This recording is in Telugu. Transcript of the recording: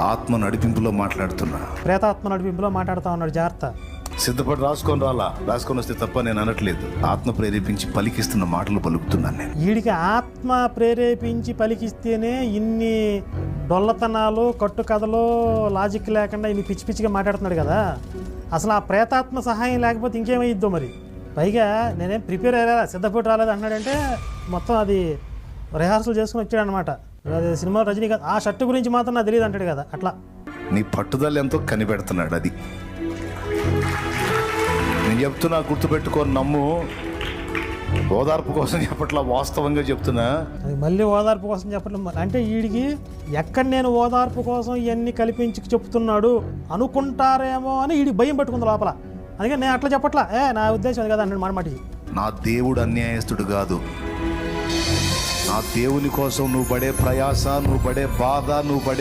ఆత్మ నడిపింపులో మాట్లాడుతున్నా. ప్రేతాత్మ నడిపింపులో మాట్లాడుతూ ఉన్నాడు. జాగ్రత్త. సిద్ధపడి రాసుకొని వస్తే తప్ప నేను అనట్లేదు. ఆత్మ ప్రేరేపించి పలికిస్తున్న మాటలు పలుకుతున్నాను నేను. వీడికి ఆత్మ ప్రేరేపించి పలికిస్తేనే ఇన్ని డొల్లతనాలు, కట్టుకథలు, లాజిక్ లేకుండా ఇన్ని పిచ్చి పిచ్చిగా మాట్లాడుతున్నాడు కదా. అసలు ఆ ప్రేతాత్మ సహాయం లేకపోతే ఇంకేమైద్దో మరి. పైగా నేనేం ప్రిపేర్ అయ్యా, సిద్ధపడి రాలేదు అంటున్నాడంటే మొత్తం అది రిహార్సల్ చేసుకుని వచ్చాడు అనమాట. అది సినిమా రజనీకాంత్ ఆ షర్టు గురించి మాత్రం నాకు తెలియదు అంటాడు కదా. అట్లా నీ పట్టుదల ఎంతో కనిపెడుతున్నాడు. అది నేను చెప్తున్నా, గుర్తుపెట్టుకొని నమ్ము. ఓదార్పు కోసం చెప్పట్లా, వాస్తవంగా చెప్తున్నా. అది మళ్ళీ ఓదార్పు కోసం చెప్పడం అంటే వీడికి ఎక్కడ నేను ఓదార్పు కోసం ఇవన్నీ కల్పించి చెప్తున్నాడు అనుకుంటారేమో అని వీడికి భయం పట్టుకుంది లోపల. అందుకే నేను అట్లా చెప్పట్లా, నా ఉద్దేశం అది కదా అన్నాడు మాటమాటికి. నా దేవుడు అన్యాయస్తుడు కాదు. నా దేవుని కోసం నువ్వు పడే ప్రయాస, నువ్వు పడే బాధ, నువ్వు పడే